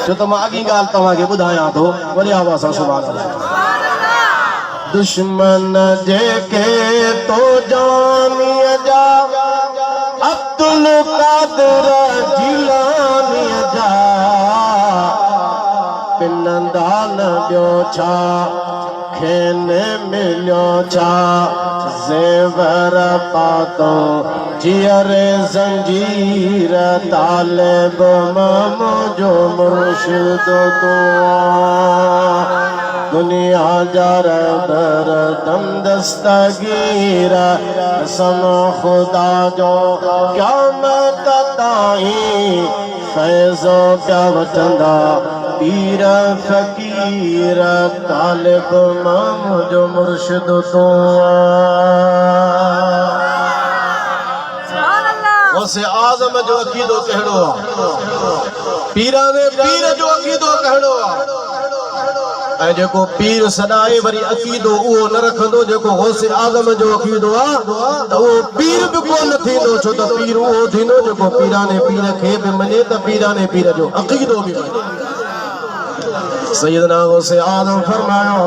जो तो मां अॻी ॻाल्हि तव्हांखे ॿुधायां थो वरी आवाज़ सां सुभाणे दुश्मन जेके तो जानीअ जा अब्दुल कादिर जिलानीअ जा पिनंदा न ॿियो छा खेने मिलियो छा ज़ेवर पातो जियरे ज़ंजीर तालिब मुंहिंजो मुर्शिद तो दुनिया जा रहबर दम दस्तगीर कसम खुदा जो क़यामत ताईं फैज़ो पिया वठंदा पीर फ़कीर तालिब मुंहिंजो मुर्शिद तो उसे आज़म जो अक़ीदो कहिड़ो आहे पीराने पीर जो अक़ीदो कहिड़ो आहे ऐं जेको पीर सॾाए वरी अक़ीदो उहो न रखंदो जेको गौसे आज़म जो अक़ीदो आहे त उहो पीर बि कोन थींदो छो त पीर उहो थींदो जेको पीराने पीर खे बि मञे त पीराने पीर जो अक़ीदो बि मञे सैयदना गौसे आज़म फरमायो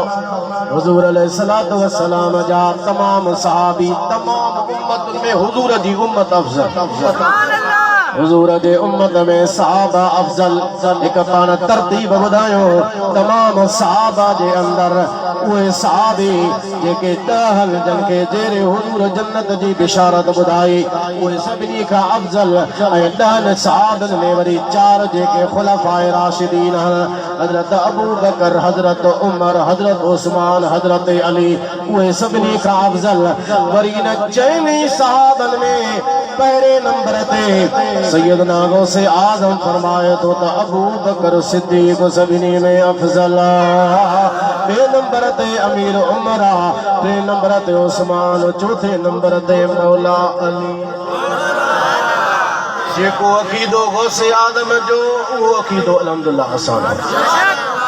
हुजूर अलैहिस्सलातु वस्सलाम जा तमाम सहाबी तमाम उम्मतुनि में हुजूर जी उम्मत अफज़ल हुजूर जे उम्मत में सहाबा अफज़ल एक पाण तरतीब ॿुधायो तमाम सहाबा जे अंदर उहे सहाबी जेके 10 जन खे जेरे हुजूर जन्नत जी बिशारत ॿुधाई उहे सभिनी खां अफज़ल ऐं 10 सहाबनि में वरी 4 जेके खुलफाए राशिदीन हज़रत अबू बकर हज़रत उमर हज़रत उस्मान हज़रत अली उहे सभिनी खां अफज़ल वरी इन 4 सहाबनि में पहिरें नंबर ते सैयदना गौसे आज़म फरमाए तो अबू बकर सिद्दीक़ सभिनी में अफज़ल बे नंबर ते अमीर उमर 3 नंबर ते उस्मान 4थे नंबर ते मौला अली जेको अक़ीदो गौसे आज़म जो उहो अक़ीदो अल्हम्दुलिल्लाह असां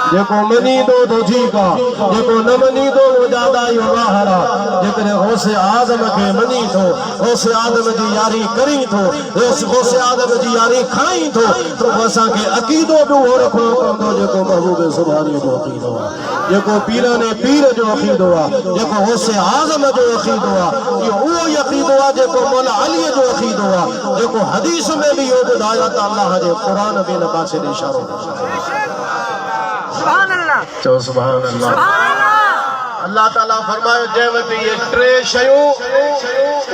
जेको मनी दो तो ठीक है जेको न मनी दो वो ज्यादा ही बाहर जेकरे गौसे आज़म के मनी थो गौसे आज़म जी यारी करी थो गौसे आज़म जी यारी खाई थो तो असां के अक़ीदो भी वो रखणो पवंदो जेको महबूब सुभानी जो अक़ीदो आहे जेको पीराने पीर जो अक़ीदो आहे जेको गौसे आज़म जो अक़ीदो आहे इहो उहो ई अक़ीदो आहे जेको मौला अली जो अक़ीदो आहे जेको हदीस में भी इहो ॿुधायो त अल्लाह जे क़ुरान में इन पासे ॾे इशारो चो सुभान अल्लाह अल्लाह ताला फरमायो जंहिं वटि ये 3 शयूं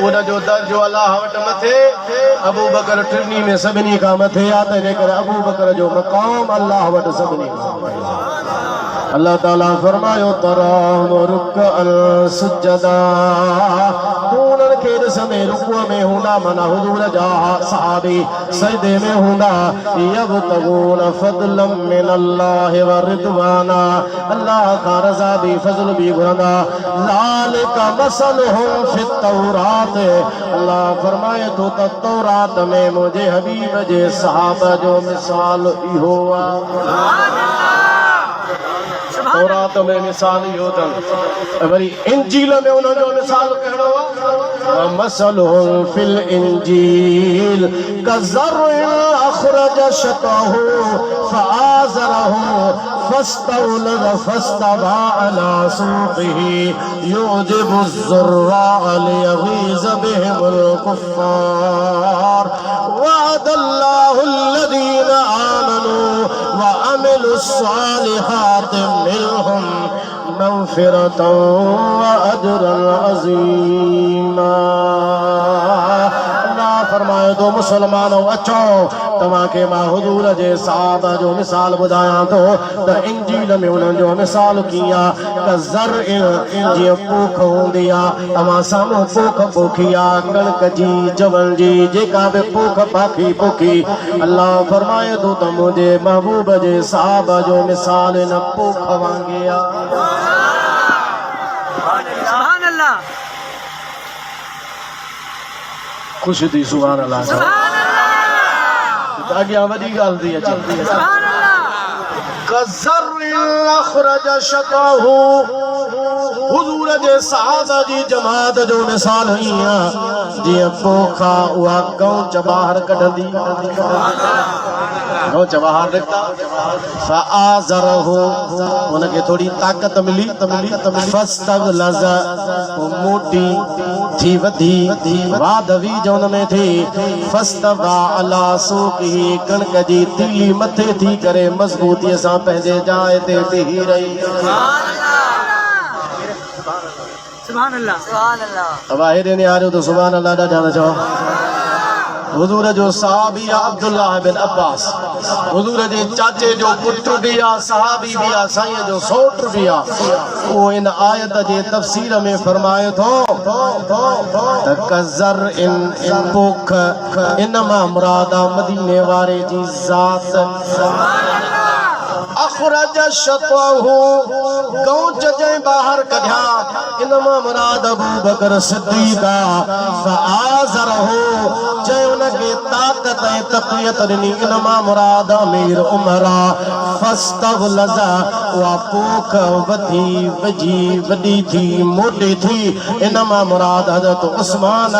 उन जो दर्जो अल्लाह वटि मथे अबू बकर टिनी में सभिनी खां मथे आहे त जेकर अबू बकर जो मक़ाम अल्लाह वटि सभिनी खां अल्लाह ताला फरमायो तराम रुकअन सुजदा उन्हनि खे ॾिसंदे रुकुअ में हूंदा माना हुजूर जा सहाबी सजदे में हूंदा यबतगून फज़लन मिनल्लाहि व रिदवाना अल्लाह खां रज़ा बि फज़ल बि घुरंदा ज़ालिका मसलुहुम फित तौरात अल्लाह फरमाए थो त तौरात में मुंहिंजे हबीब जे सहाबा जो मिसाल इहो आहे तौरात में मिसाल इहो अथनि वरी इंजील में उन जो मिसाल कहिड़ो आहे मसलुहुम फिल इंजील कज़र्इन अख़रज शतहु फआज़रहु फस्तौलद फस्तवा अला सूक़िही युजिबु ज़ुर्राअ लियग़ीज़ बिहिमुल कुफ़्फ़ार वअदल्लाहु अल्लज़ीना आमनू वअमिलुस्सालिहात मिनहुम मग़फ़िरतन वअजरन अज़ीमा फरमायो तो मुसलमानों अचो तव्हांखे मां हुजूर जे सहाबा जो मिसाल ॿुधायां थो त इंजील में उन्हनि जो मिसाल कीअं आहे त ज़र्इन जीअं पोख हूंदी आहे तव्हां साम्हूं पोख पोखी आहे कणिक जी जवनि जी जेका बि पोख पाखी पोखी अल्लाह फरमाए थो त मुंहिंजे महबूब जे सहाबा जो मिसाल इन पोख वांगुरु आहे खुश थी सुभान अल्लाह अॻियां वॾी ॻाल्हि थी अचे अख़रज शतहु हुजूर जे सहाबा जी जमात जो मिसाल ईअं जीअं पोखा उहा कौच ॿाहिरि कढंदी रो जवाहर निकता फ़आज़रहु उनके थोड़ी ताकत मिली फ़स्तग़लज़ वो मोटी थी वधी वादवी जो में थी फ़स्तवा अला सूक़िही कणक जी तीली मथे थी करे मज़बूतीअ सां पंहिंजे जाइ ते बीही रही सुभान अल्लाह अब हेॾे निहारियो त सुभान अल्लाह ॾाढा न चओ हुजूर जो सहाबी अब्दुल्लाह बिन अब्बास हुजूर जे चाचे जो पुट भी आ सहाबी भी आ साईं जो सोट भी आ वो इन आयत जे तफसीर में फरमाए थो तकज़र इन पोख इनमा मुरादा मदीने वारे जी ज़ात अखरज शतहु गौच जे बाहर कढिया इनमा मुराद अबू बकर सिद्दीक़ फ़आज़रहु जे उनके ताकत ऐं तक़वियत ॾिनी इनमा मुराद अमीर उमर फ़स्तग़लज़ वा पोख वधी वॾी थी मोटी थी इनमा मुराद हज़रत उस्मान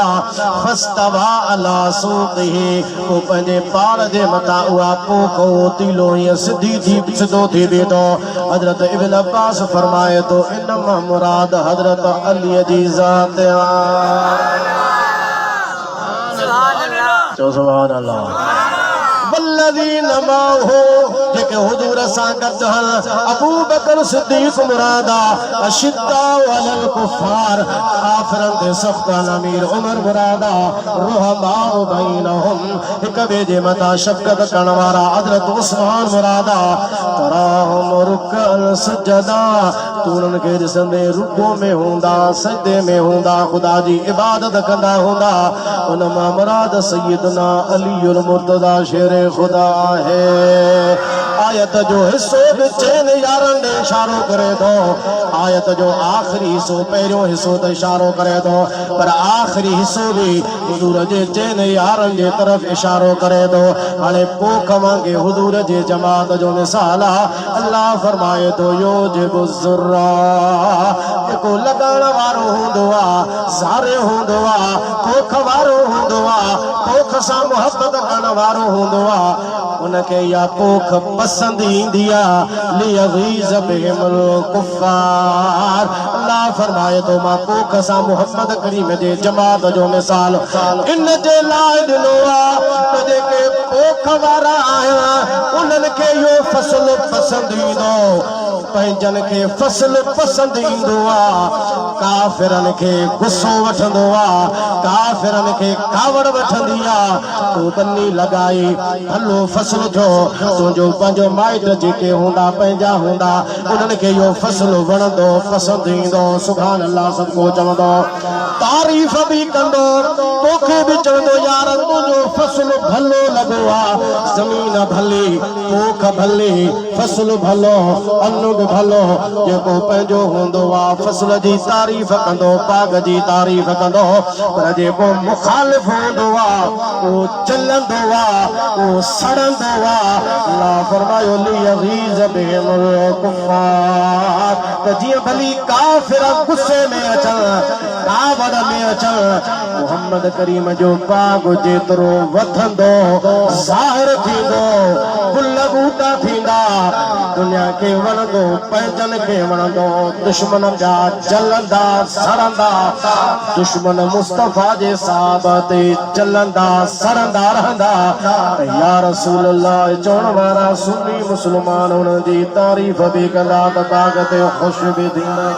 फ़स्तवा अला सूक़िही वो पंहिंजे पार जे मथां उहा पोख तीलो हीअं सिधी थी सिधो थी बीठो हज़रत इब्न अब्बास फरमाए तो इनमा मुराद हज़रत अली जी ज़ात चो सुभान अल्लाह वल्लज़ीन माअहु जेके हुजूर सां गॾु हल अबू बकर सिद्दीक़ मुरादा अशिद्दाउ अलल कुफ़ार काफ़िरन ते सख़्तन अमीर उमर मुरादा रुहमाउ बैनहुम हिक ॿिए जे मथां शफ़क़त करण वारा हज़रत उस्मान मुरादा तराहुम रुकअन सजदा तू उन्हनि खे ॾिसंदे रुको में हूंदा सजदे में हूंदा ख़ुदा जी इबादत कंदा हूंदा उन मां मुराद सय्यदना अलीउल मुर्तज़ा शेर खुदा है आयत जो हिस्सो भी चैन यारन ने इशारो करे दो आयत जो आखिरी हिस्सो पहिरियों हिस्सो तो इशारो करे दो पर आखिरी हिस्सो भी हुजूर जे चैन यारन जे तरफ इशारो करे दो हाणे पोख मांगे हुजूर जे जमात जो मिसाल अल्लाह फरमाए तो यो जे बुज़ुर्रा को लगाण वारो हूंदो ज़ारे हूंदो पोख वारो हूंदो पोख सां मोहब्बत करण वारो हूंदो उनके या पोख पसंद ईंदी लियग़ीज़ बिहिमुल कुफ़ार अल्लाह फरमाए तो मां पोख सां मोहब्बत करी मुंहिंजे जमात जो मिसाल इन जे लाइ ॾिनो त जेके पोख वारा आहिनि उन्हनि खे इहो फ़सुल पसंद ईंदो पंहिंजनि खे फ़सुल पसंद ईंदो काफ़िरनि खे गुस्सो वठंदो काफ़िरनि खे कावड़ वठंदी तू बन्नी लगाई भलो फसल जो तुंहिंजो पंहिंजो माइट जेके हूंदा पंहिंजा हूंदा उन्हनि खे इहो फसल वणंदो पसंदि ईंदो सुभान अल्लाह सबको चवंदो तारीफ़ भी कंदो तोखे भी चवंदो यार तुंहिंजो फसल भलो लॻो ज़मीन भली पोख भली फसल भलो अन्न बि भलो जेको पंहिंजो हूंदो फसल जी तारीफ़ कंदो पाग जी तारीफ़ कंदो पर जेको मुखालिफ़ हूंदो वो चलंदो वो सड़ंदो अल्लाह फरमायो लियग़ीज़ बिहिमुल कुफ़ार त जीअं भली काफ़िर गुस्से में अचन कावड़ में अचन मोहम्मद करीम जो पाग जेतिरो वधंदो ज़ाहिर थींदो गुल बूटा थींदा दुनिया के वणंदो पंहिंजनि खे वणंदो दुश्मन जा जलंदा सड़ंदा दुश्मन मुस्तफ़ा जे साहब ते चलंदा सड़ंदा रहंदा या रसूल अल्लाह चवण वारा सुन्नी मुस्लमान उन्हनि जी तारीफ़ बि कंदा त बाग़ ते ख़ुशि बि थींदा